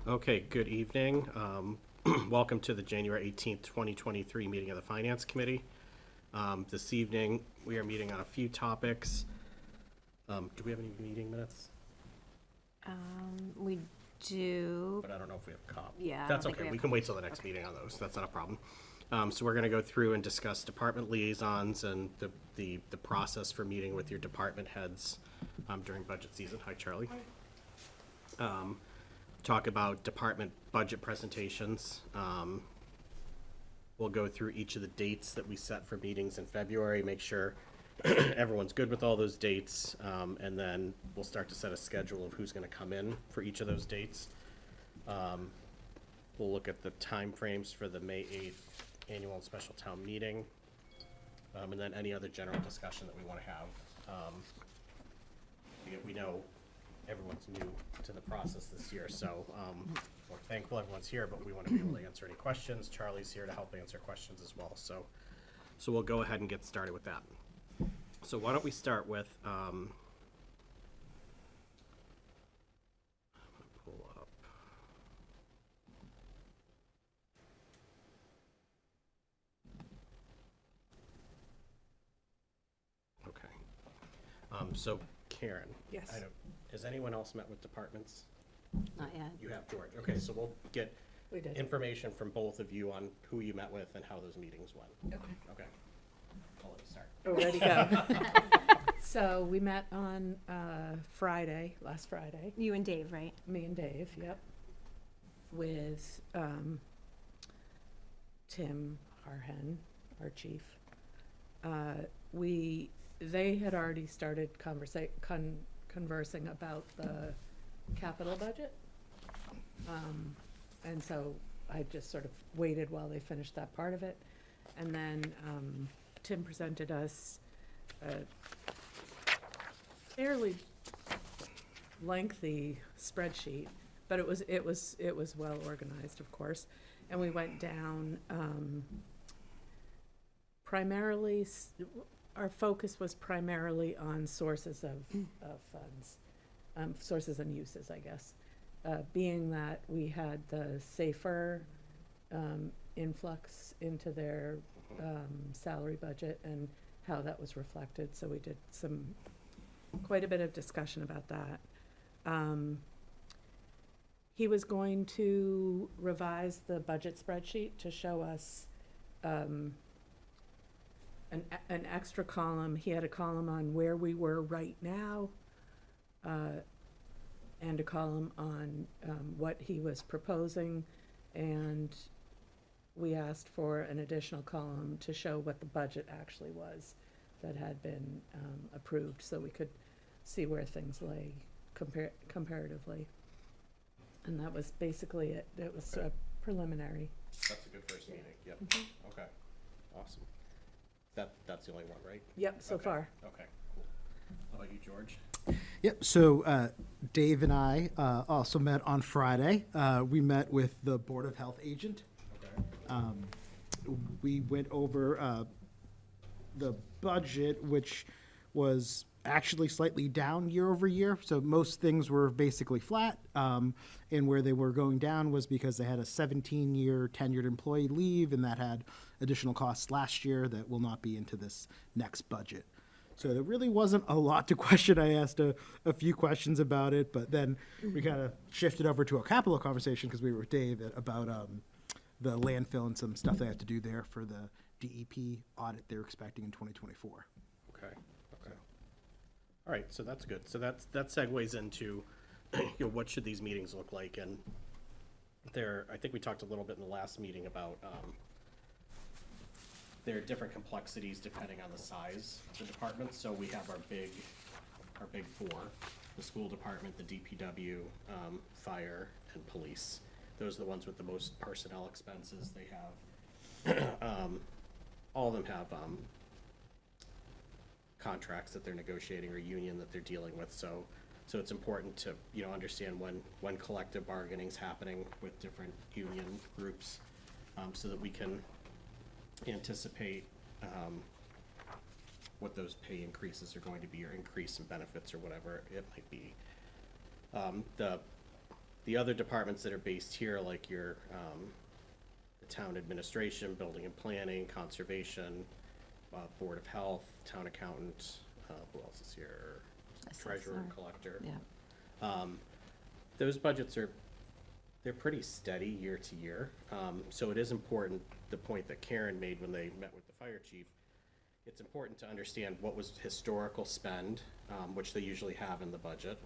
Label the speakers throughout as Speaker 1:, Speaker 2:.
Speaker 1: Okay, good evening. Welcome to the January 18th, 2023 meeting of the Finance Committee. This evening, we are meeting on a few topics. Do we have any meeting minutes?
Speaker 2: We do.
Speaker 1: But I don't know if we have copies.
Speaker 2: Yeah, I
Speaker 1: That's
Speaker 2: don't think
Speaker 1: okay.
Speaker 2: we
Speaker 1: We
Speaker 2: have
Speaker 1: can wait till the next meeting on those. That's not a problem. So we're going to go through and discuss department liaisons and the process for meeting with your department heads during budget season. Hi, Charlie. Talk about department budget presentations. We'll go through each of the dates that we set for meetings in February, make sure everyone's good with all those dates, and then we'll start to set a schedule of who's going to come in for each of those dates. We'll look at the timeframes for the May 8th annual and special town meeting, and then any other general discussion that we want to have. We know everyone's new to the process this year, so we're thankful everyone's here, but we want to be able to answer any questions. Charlie's here to help answer questions as well, so we'll go ahead and get started with that. So why don't we start with, I'm gonna pull up. Okay. So Karen.
Speaker 3: Yes.
Speaker 1: Has anyone else met with departments?
Speaker 2: Not yet.
Speaker 1: You have, George. Okay, so we'll get
Speaker 3: We did.
Speaker 1: information from both of you on who you met with and how those meetings went.
Speaker 3: Okay.
Speaker 1: Okay. I'll let you start.
Speaker 3: Oh, ready to go. So we met on Friday, last Friday,
Speaker 2: You and Dave, right?
Speaker 3: me and Dave, yep, with Tim Harhen, our chief. They had already started conversing about the capital budget. And so I just sort of waited while they finished that part of it. And then Tim presented us a fairly lengthy spreadsheet, but it was well organized, of course. And we went down primarily. Our focus was primarily on sources of funds, sources and uses, I guess. Being that we had the safer influx into their salary budget and how that was reflected. So we did quite a bit of discussion about that. He was going to revise the budget spreadsheet to show us an extra column. He had a column on where we were right now, and a column on what he was proposing, and we asked for an additional column to show what the budget actually was that had been approved, so we could see where things lay comparatively. And that was basically it. It was
Speaker 1: Okay.
Speaker 3: preliminary.
Speaker 1: That's a good first meeting. Yep. Okay. Awesome. That's the only one, right?
Speaker 3: Yep, so
Speaker 1: Okay.
Speaker 3: far.
Speaker 1: Okay. Cool. How about you, George?
Speaker 4: Yep. So Dave and I also met on Friday. We met with the Board of Health agent.
Speaker 1: Okay.
Speaker 4: We went over the budget, which was actually slightly down year over year. So most things were basically flat. And where they were going down was because they had a 17-year tenured employee leave, and that had additional costs last year that will not be into this next budget. So there really wasn't a lot to question. I asked a few questions about it, but then we kind of shifted over to a capital conversation because we were with Dave about the landfill and some stuff they have to do there for the DEP audit they're expecting in 2024.
Speaker 1: Okay. Okay. All right. So that's good. So that segues into, what should these meetings look like? And I think we talked a little bit in the last meeting about there are different complexities depending on the size of the departments. So we have our big four: the school department, the DPW, fire, and police. Those are the ones with the most personnel expenses. They have all of them have contracts that they're negotiating or union that they're dealing with. So it's important to understand when collective bargaining is happening with different union groups, so that we can anticipate what those pay increases are going to be, or increase in benefits, or whatever it might be. The other departments that are based here, like your, the town administration, building and planning, conservation, Board of Health, town accountant, who else is here? Treasurer,
Speaker 2: Assessor.
Speaker 1: collector.
Speaker 2: Yeah.
Speaker 1: Those budgets are, they're pretty steady year to year. So it is important, the point that Karen made when they met with the fire chief, it's important to understand what was historical spend, which they usually have in the budget.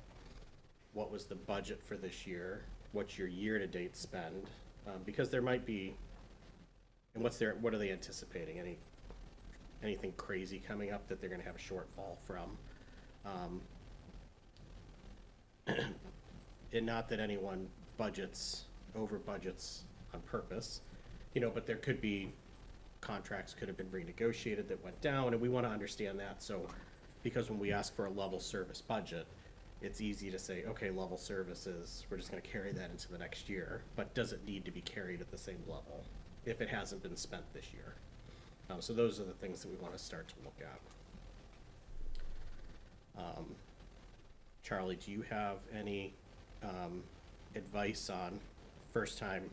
Speaker 1: What was the budget for this year? What's your year-to-date spend? Because there might be, and what are they anticipating? Anything crazy coming up that they're gonna have a shortfall from? And not that anyone over budgets on purpose, but there could be, contracts could have been renegotiated that went down, and we wanna understand that, so, because when we ask for a level service budget, it's easy to say, okay, level services, we're just gonna carry that into the next year, but does it need to be carried at the same level if it hasn't been spent this year? So those are the things that we wanna start to look at. Charlie, do you have any advice on first-time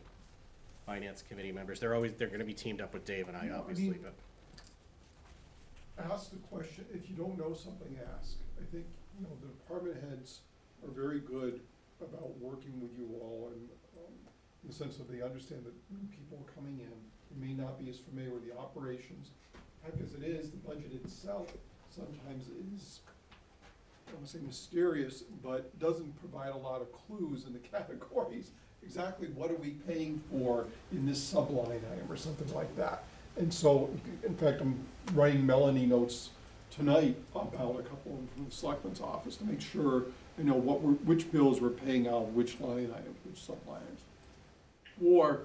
Speaker 1: finance committee members? They're gonna be teamed up with Dave and I,
Speaker 5: No, I
Speaker 1: obviously,
Speaker 5: mean-
Speaker 1: but,
Speaker 5: Ask the question, if you don't know something, ask. I think, the department heads are very good about working with you all and, in the sense that they understand that new people are coming in, who may not be as familiar with the operations. Heck, as it is, the budget itself sometimes is, I don't wanna say mysterious, but doesn't provide a lot of clues in the categories. Exactly what are we paying for in this subline item or something like that. And so, in fact, I'm writing Melanie notes tonight about a couple of them from the selectman's office to make sure I know which bills we're paying out, which line items, which sublines. Or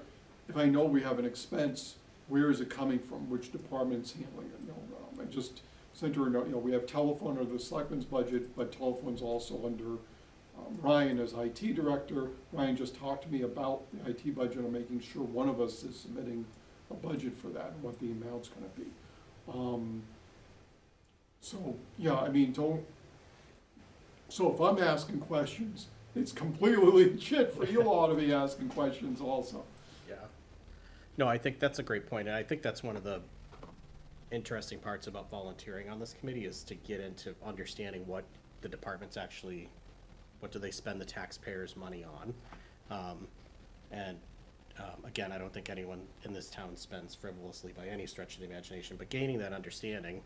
Speaker 5: if I know we have an expense, where is it coming from, which department's handling it, I just sent her a note, we have telephone under the selectman's budget, but telephone's also under Ryan as IT director. Ryan just talked to me about the IT budget and making sure one of us is submitting a budget for that and what the amount's gonna be. So if I'm asking questions, it's completely legit for you all to be asking questions also.
Speaker 1: yeah. No, I think that's a great point, and I think that's one of the interesting parts about volunteering on this committee is to get into understanding what the departments actually, what do they spend the taxpayers' money on? Again, I don't think anyone in this town spends frivolously by any stretch of the imagination, but gaining that understanding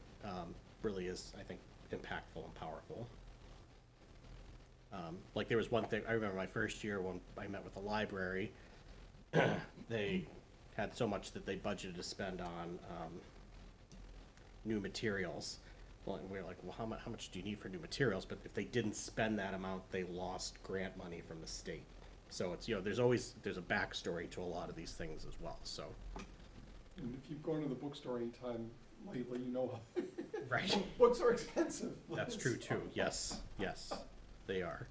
Speaker 1: really is, I think, impactful and powerful. Like there was one thing, I remember my first year when I met with the library, they had so much that they budgeted to spend on new materials. Well, and we were like, well, how much do you need for new materials? But if they didn't spend that amount, they lost grant money from the state. So it's, there's a backstory to a lot of these things as well, so.
Speaker 5: And if you've gone to the bookstore anytime lately,
Speaker 1: Right.
Speaker 5: books are expensive.
Speaker 1: That's true too, yes, they are.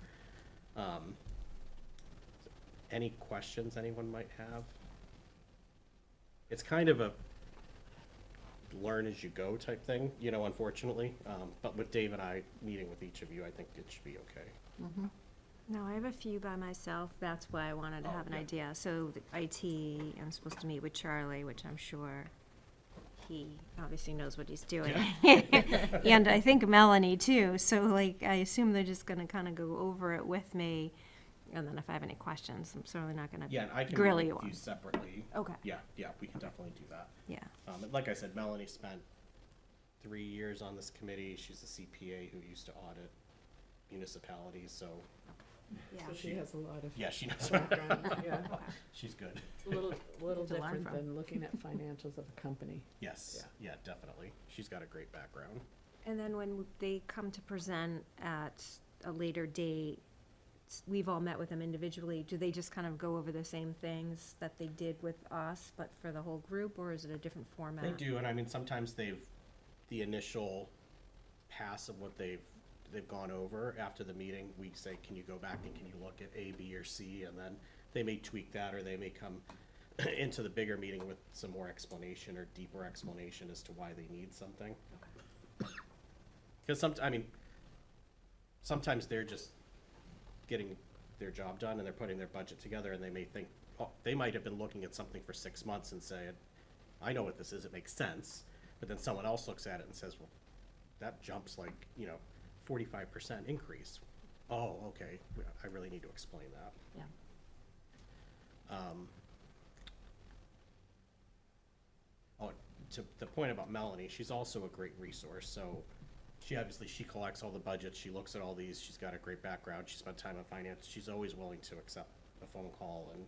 Speaker 1: Any questions anyone might have? It's kind of a learn as you go type thing, unfortunately, but with Dave and I meeting with each of you, I think it should be okay.
Speaker 2: No, I have a few by myself. That's why I wanted to have an
Speaker 1: yeah.
Speaker 2: idea. So the IT, I'm supposed to meet with Charlie, which I'm sure he obviously knows what he's doing. And I think Melanie too. So I assume they're just gonna kind of go over it with me. And then if I have any questions, I'm certainly not gonna
Speaker 1: Yeah, and I can
Speaker 2: grill
Speaker 1: meet
Speaker 2: you
Speaker 1: with you
Speaker 2: on.
Speaker 1: separately.
Speaker 2: Okay.
Speaker 1: Yeah, we can definitely do that.
Speaker 2: Yeah.
Speaker 1: And like I said, Melanie spent 3 years on this committee. She's a CPA who used to audit municipalities, so
Speaker 2: Yeah.
Speaker 3: So she has a lot of
Speaker 1: yeah, she knows.
Speaker 3: background, yeah.
Speaker 1: She's good.
Speaker 3: It's a little
Speaker 2: To learn
Speaker 3: different
Speaker 2: from.
Speaker 3: than looking at financials of a company.
Speaker 1: Yes, yeah, definitely. She's got a great background.
Speaker 2: And then when they come to present at a later date, we've all met with them individually. Do they just kind of go over the same things that they did with us, but for the whole group, or is it a different format?
Speaker 1: They do, and I mean, sometimes the initial pass of what they've gone over after the meeting, we say, can you go back and can you look at A, B, or C? And then they may tweak that, or they may come into the bigger meeting with some more explanation or deeper explanation as to why they need something. Because sometimes they're just getting their job done and they're putting their budget together and they may think, oh, they might have been looking at something for 6 months and say, I know what this is, it makes sense. But then someone else looks at it and says, well, that jumps like, 45% increase. Oh, okay, I really need to explain that.
Speaker 2: Yeah.
Speaker 1: To the point about Melanie, she's also a great resource, so she collects all the budgets, she looks at all these, she's got a great background, she spent time in finance, she's always willing to accept a phone call and,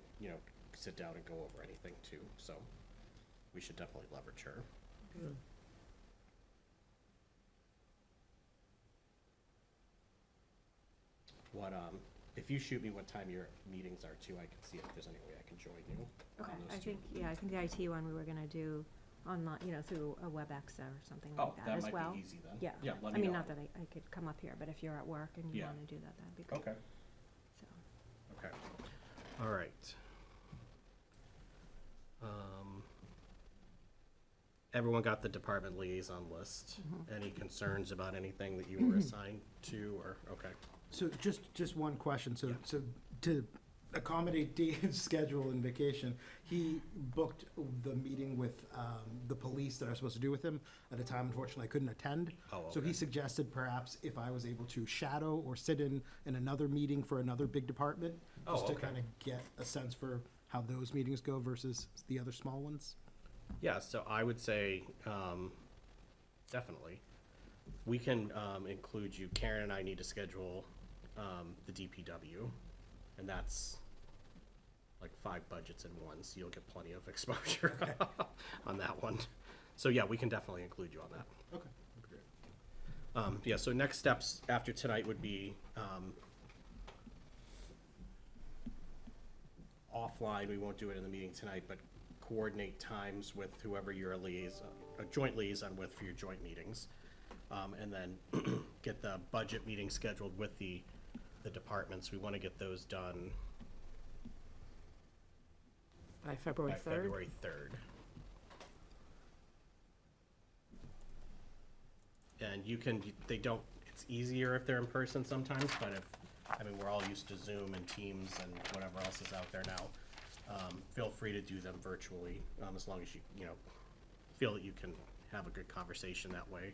Speaker 1: sit down and go over anything too, so we should definitely leverage her.
Speaker 3: Good.
Speaker 1: What, if you shoot me what time your meetings are too, I can see if there's any way I can join you on
Speaker 2: Okay,
Speaker 1: those
Speaker 2: I
Speaker 1: two.
Speaker 2: think, I think the IT one we were gonna do online, through a WebEx or something
Speaker 1: Oh,
Speaker 2: like that
Speaker 1: that
Speaker 2: as
Speaker 1: might
Speaker 2: well.
Speaker 1: be easy then.
Speaker 2: Yeah,
Speaker 1: Yeah, let
Speaker 2: I
Speaker 1: me
Speaker 2: mean,
Speaker 1: know.
Speaker 2: not that I could come up here, but if you're at work and you
Speaker 1: Yeah.
Speaker 2: wanna do that, that'd be great.
Speaker 1: Okay,
Speaker 2: So,
Speaker 1: okay. All right. Everyone got the department liaison list. Any concerns about anything that you were assigned to, or, okay?
Speaker 4: So just one question. So,
Speaker 1: Yeah.
Speaker 4: so to accommodate Dave's schedule and vacation, he booked the meeting with the police that I was supposed to do with him at a time. Unfortunately, I couldn't attend.
Speaker 1: Oh,
Speaker 4: So
Speaker 1: okay.
Speaker 4: he suggested perhaps if I was able to shadow or sit in another meeting for another big department,
Speaker 1: Oh,
Speaker 4: just to
Speaker 1: okay.
Speaker 4: kind of get a sense for how those meetings go versus the other small ones.
Speaker 1: Yeah, so I would say, definitely. We can, include you. Karen and I need to schedule, the DPW, and that's like 5 budgets in one, so you'll get plenty of exposure on that one. So yeah, we can definitely include you on that.
Speaker 4: Okay. Great.
Speaker 1: Yeah, so next steps after tonight would be, offline, we won't do it in the meeting tonight, but coordinate times with whoever you're a joint liaison with for your joint meetings. And then get the budget meeting scheduled with the departments. We want to get those done
Speaker 3: By February
Speaker 1: by
Speaker 3: 3rd?
Speaker 1: February 3rd. And it's easier if they're in person sometimes, but we're all used to Zoom and Teams and whatever else is out there now. Feel free to do them virtually, as long as you feel that you can have a good conversation that way.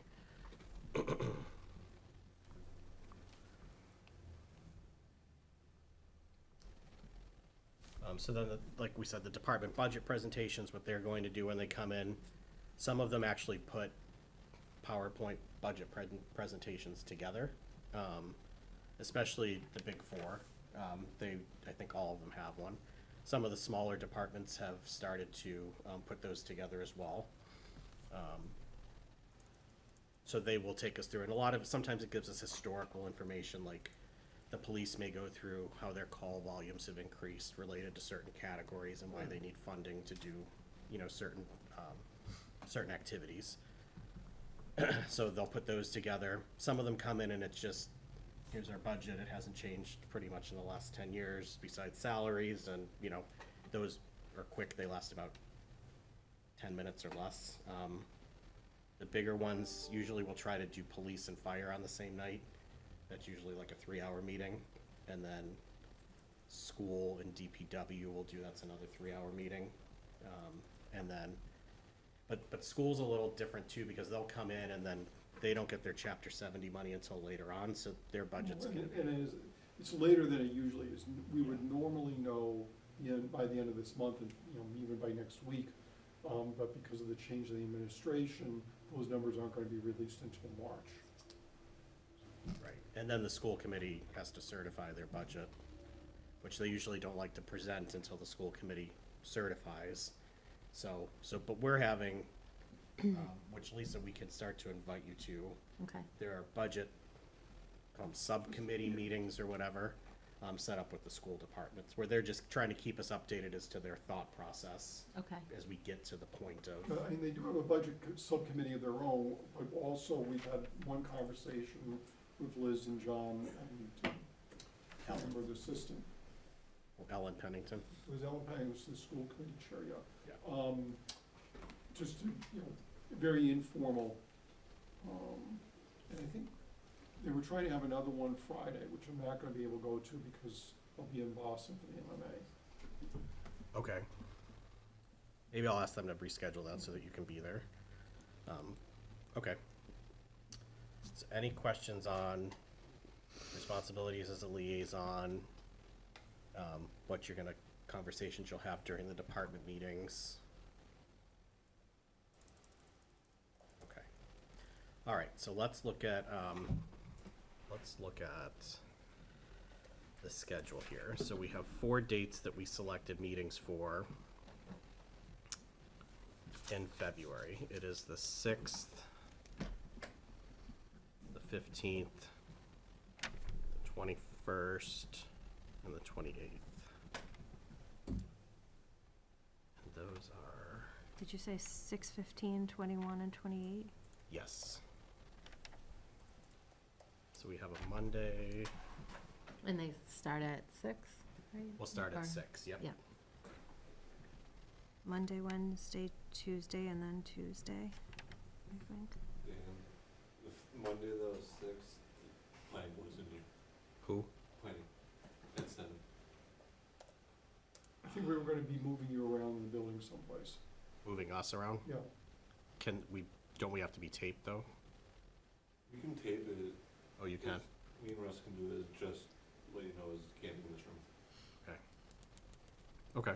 Speaker 1: So then, like we said, the department budget presentations, what they're going to do when they come in, some of them actually put PowerPoint budget presentations together, especially the big four. I think all of them have one. Some of the smaller departments have started to put those together as well. So they will take us through, and sometimes it gives us historical information, like the police may go through how their call volumes have increased related to certain categories and why they need funding to do, certain activities. So they'll put those together. Some of them come in and it's just, here's our budget, it hasn't changed pretty much in the last 10 years besides salaries, and, those are quick, they last about 10 minutes or less. The bigger ones, usually we'll try to do police and fire on the same night. That's usually like a 3-hour meeting. And then school and DPW will do, that's another 3-hour meeting. And then, but school's a little different too, because they'll come in and then they don't get their Chapter 70 money until later on, so their budget's gonna be.
Speaker 5: And it's later than it usually is. We would normally know, by the end of this month, and, even by next week. But because of the change in the administration, those numbers aren't gonna be released until March.
Speaker 1: Right, and then the school committee has to certify their budget, which they usually don't like to present until the school committee certifies. But we're having, which Lisa, we can start to invite you to.
Speaker 2: okay,
Speaker 1: There are budget, subcommittee meetings or whatever, set up with the school departments, where they're just trying to keep us updated as to their thought process
Speaker 2: okay,
Speaker 1: as we get to the point of,
Speaker 5: They do have a budget subcommittee of their own, but also we've had one conversation with Liz and John and, I can't remember the assistant.
Speaker 1: Ellen Pennington.
Speaker 5: It was Ellen Pang, who's the school committee chair, yeah.
Speaker 1: Yeah.
Speaker 5: Just, very informal. And I think they were trying to have another one Friday, which I'm not gonna be able to go to because I'll be in Boston for the MMA.
Speaker 1: Okay. Maybe I'll ask them to reschedule that so that you can be there. Okay. So any questions on responsibilities as a liaison? What you're gonna, conversations you'll have during the department meetings? Okay. All right, so let's look at the schedule here. So we have 4 dates that we selected meetings for in February. It is the 6th, the 15th, the 21st, and the 28th. And those are,
Speaker 2: Did you say 6, 15, 21, and 28?
Speaker 1: yes. So we have a Monday,
Speaker 6: And they start at 6, right?
Speaker 1: we'll start
Speaker 6: Or-
Speaker 1: at 6, yep.
Speaker 6: Yeah.
Speaker 2: Monday, Wednesday, Tuesday, and then Tuesday, I think.
Speaker 7: Monday the 6th, planning board's in here,
Speaker 1: Who?
Speaker 7: planning, at 7.
Speaker 5: I think we were gonna be moving you around in the building someplace.
Speaker 1: Moving us around?
Speaker 5: Yeah,
Speaker 1: Don't we have to be taped though?
Speaker 7: We can tape it.
Speaker 1: Oh, you can?
Speaker 7: Me and Russ can do it, just let you know, is can't be in this room.
Speaker 1: Okay.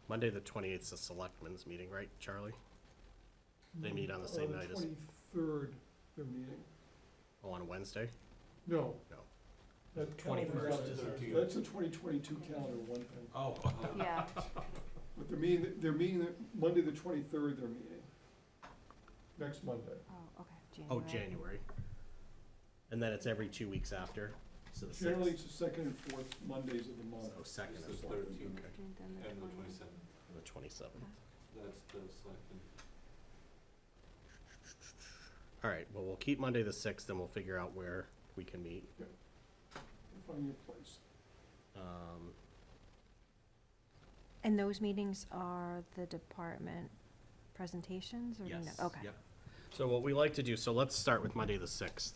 Speaker 1: Monday, the 28th is a selectmen's meeting, right, Charlie? They meet on the same night as,
Speaker 5: The 23rd, they're meeting.
Speaker 1: oh, on Wednesday?
Speaker 5: No.
Speaker 1: No.
Speaker 5: That
Speaker 1: 21st
Speaker 5: calendar's
Speaker 1: is
Speaker 5: out.
Speaker 7: our-
Speaker 5: That's a 2022 calendar, one thing.
Speaker 1: Oh.
Speaker 2: Yeah.
Speaker 5: But they're meeting, Monday the 23rd, they're meeting. Next Monday.
Speaker 2: Oh, okay,
Speaker 1: Oh, January. And then it's every 2 weeks after, so the 6th.
Speaker 5: Generally, it's the second and fourth Mondays of the month.
Speaker 1: So second
Speaker 7: It's
Speaker 1: and
Speaker 7: the
Speaker 1: fourth,
Speaker 7: 13th
Speaker 1: okay,
Speaker 7: and the 27th.
Speaker 1: and the 27th.
Speaker 7: That's the selectmen.
Speaker 1: All right, well, we'll keep Monday the 6th, and we'll figure out where we can meet.
Speaker 5: Find your place.
Speaker 2: And those meetings are the department presentations, or no?
Speaker 1: Yes.
Speaker 2: Okay.
Speaker 1: Yep. So what we like to do, so let's start with Monday the 6th.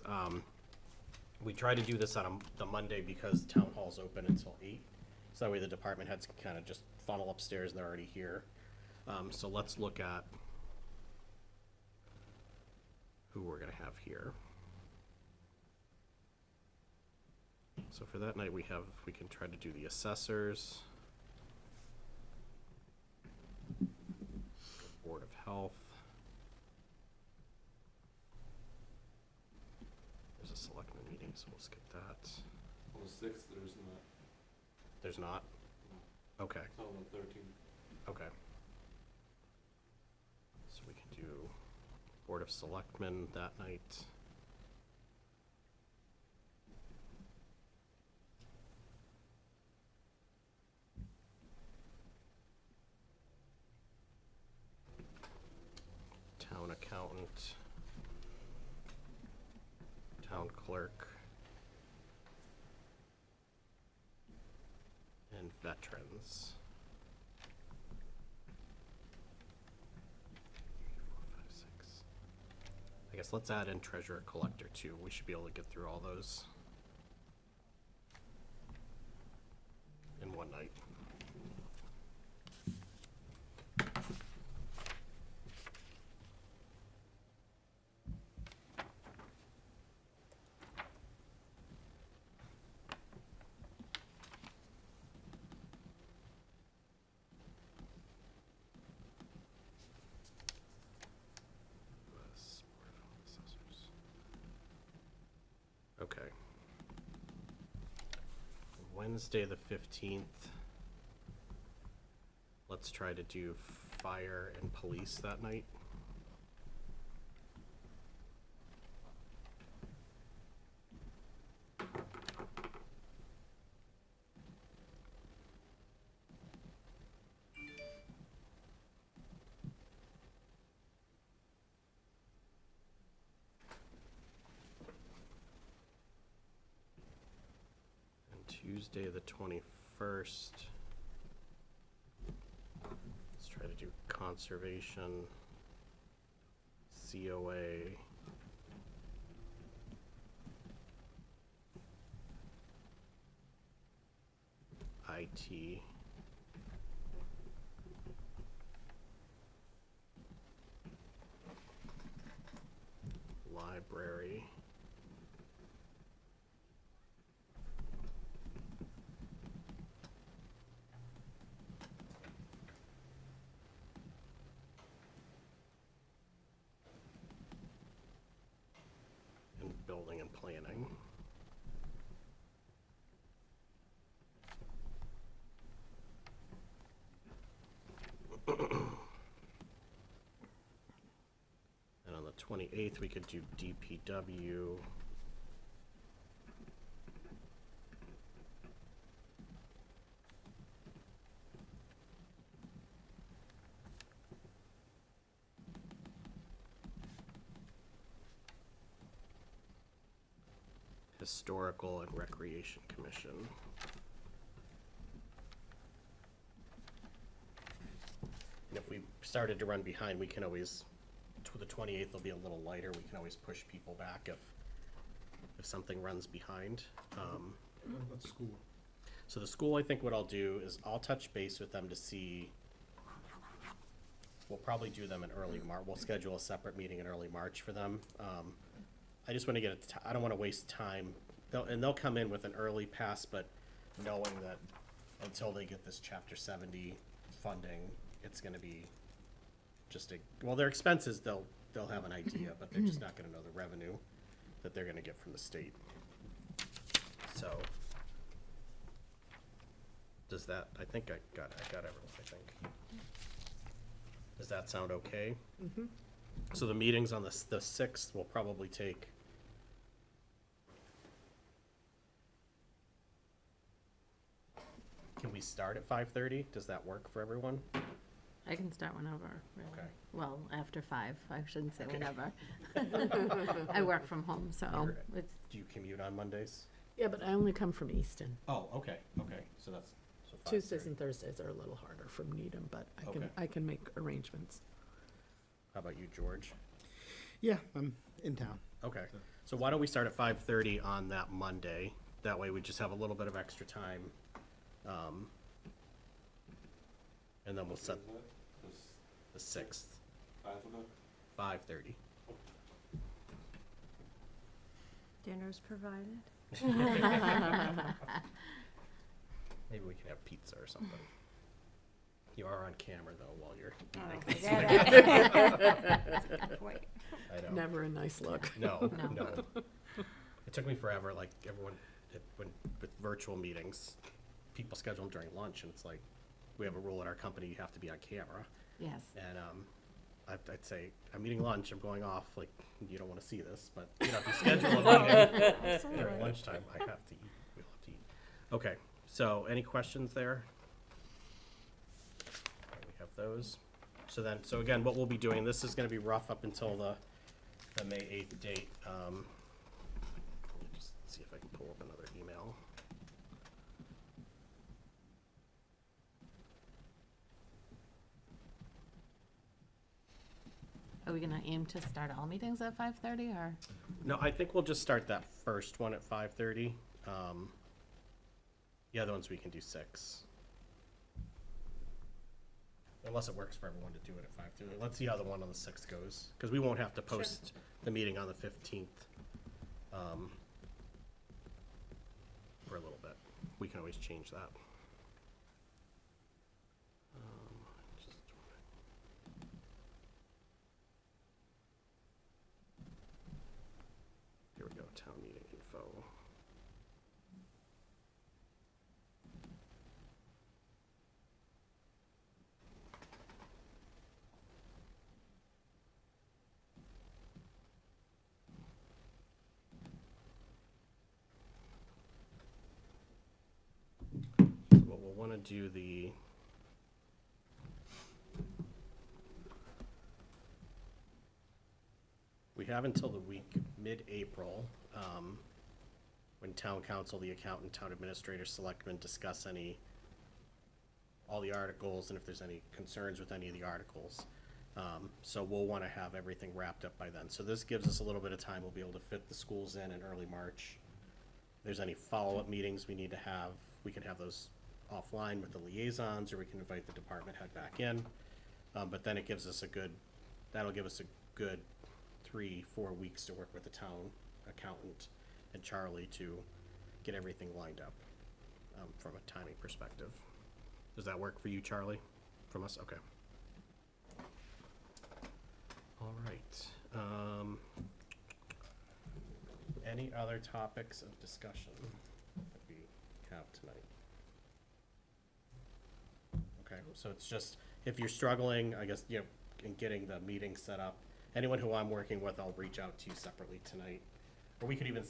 Speaker 1: We try to do this on the Monday because town hall's open until 8. So that way the department heads can kind of just funnel upstairs, they're already here. So let's look at who we're gonna have here. So for that night, we can try to do the assessors, Board of Health. There's a selectmen meeting, so we'll skip that.
Speaker 7: On the 6th, there's not,
Speaker 1: There's not? Okay,
Speaker 7: it's on the 13th.
Speaker 1: okay. So we can do Board of Selectmen that night. Town accountant. Town clerk. And veterans. 4, 5, 6. I guess let's add in treasurer collector too. We should be able to get through all those in one night. US Board of Health Assessors. Okay. Wednesday, the 15th. Let's try to do fire and police that night. And Tuesday, the 21st. Let's try to do conservation, COA. IT. Library. And building and planning. And on the 28th, we could do DPW. Historical and Recreation Commission. And if we started to run behind, we can always, the 28th will be a little lighter, we can always push people back if something runs behind.
Speaker 5: What about school?
Speaker 1: So the school, I think what I'll do is I'll touch base with them to see, we'll probably do them in early March, we'll schedule a separate meeting in early March for them. I just wanna get I don't wanna waste time, they'll come in with an early pass, but knowing that until they get this chapter 70 funding, it's gonna be just well, their expenses, they'll have an idea, but they're just not gonna know the revenue that they're gonna get from the state. So, does that, I think I got everyone, I think. Does that sound okay?
Speaker 3: Mm-hmm.
Speaker 1: So the meetings on the 6th will probably take, can we start at 5:30? Does that work for everyone?
Speaker 6: I can start whenever, really.
Speaker 1: Okay.
Speaker 6: Well, after 5, I shouldn't say
Speaker 1: Okay.
Speaker 6: whenever. I work from home, so
Speaker 1: You're-
Speaker 6: it's,
Speaker 1: Do you commute on Mondays?
Speaker 3: Yeah, but I only come from Easton.
Speaker 1: Oh, okay, so that's, so 5:30.
Speaker 3: Tuesdays and Thursdays are a little harder from Needham, but
Speaker 1: Okay.
Speaker 3: I can make arrangements.
Speaker 1: How about you, George?
Speaker 4: Yeah, I'm in town.
Speaker 1: Okay, so why don't we start at 5:30 on that Monday? That way we just have a little bit of extra time. And then we'll set the 6th, 5:30.
Speaker 2: Dinner's provided.
Speaker 1: Maybe we can have pizza or something. You are on camera though while you're eating.
Speaker 2: That's a good point.
Speaker 1: I know.
Speaker 3: Never a nice look.
Speaker 1: No,
Speaker 6: No.
Speaker 1: no. It took me forever, like everyone, with virtual meetings, people schedule them during lunch and it's like, we have a rule at our company, you have to be on camera.
Speaker 6: yes.
Speaker 1: And I'd say, I'm eating lunch, I'm going off, like, you don't want to see this, but, you know, if you schedule a meeting during lunchtime, I have to eat, we'll have to eat. Okay, so any questions there? Okay, we have those. So again, what we'll be doing, this is gonna be rough up until the May 8th date. Let me just see if I can pull up another email.
Speaker 6: Are we gonna aim to start all meetings at 5:30 or?
Speaker 1: No, I think we'll just start that first one at 5:30. The other ones we can do 6. Unless it works for everyone to do it at 5:30. Let's see how the one on the 6th goes, because we won't have to post the meeting on the 15th for a little bit. We can always change that. Here we go, town meeting info. So what we'll want to do we have until the week mid-April, when town council, the accountant, town administrator, selectmen discuss all the articles, and if there's any concerns with any of the articles. So we'll want to have everything wrapped up by then. So this gives us a little bit of time. We'll be able to fit the schools in early March. If there's any follow-up meetings we need to have, we can have those offline with the liaisons, or we can invite the department head back in. But then it gives us that'll give us a good 3-4 weeks to work with the town accountant and Charlie to get everything lined up, from a timing perspective. Does that work for you, Charlie? From us? Okay. All right. Any other topics of discussion that we have tonight? Okay, so it's just, if you're struggling, I guess, in getting the meeting set up, anyone who I'm working with, I'll reach out to you separately tonight. Or we could even,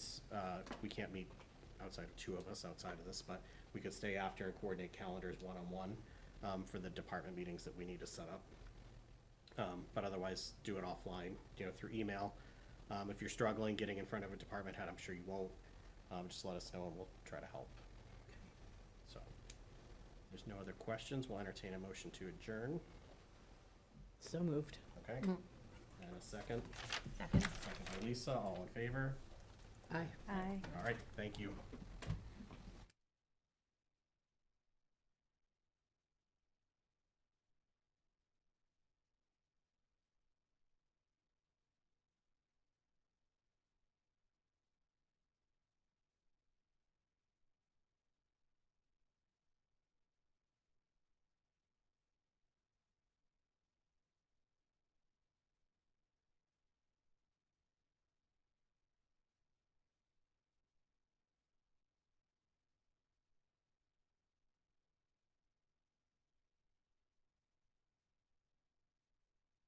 Speaker 1: we can't meet outside of 2 of us outside of this, but we could stay after and coordinate calendars one-on-one for the department meetings that we need to set up. But otherwise, do it offline, through email. If you're struggling getting in front of a department head, I'm sure you won't, just let us know and we'll try to help. So, if there's no other questions, we'll entertain a motion to adjourn.
Speaker 3: So moved.
Speaker 1: Okay? And a second?
Speaker 6: Second.
Speaker 1: Second by Lisa, all in favor?
Speaker 3: Aye.
Speaker 2: Aye.
Speaker 1: All right, thank you.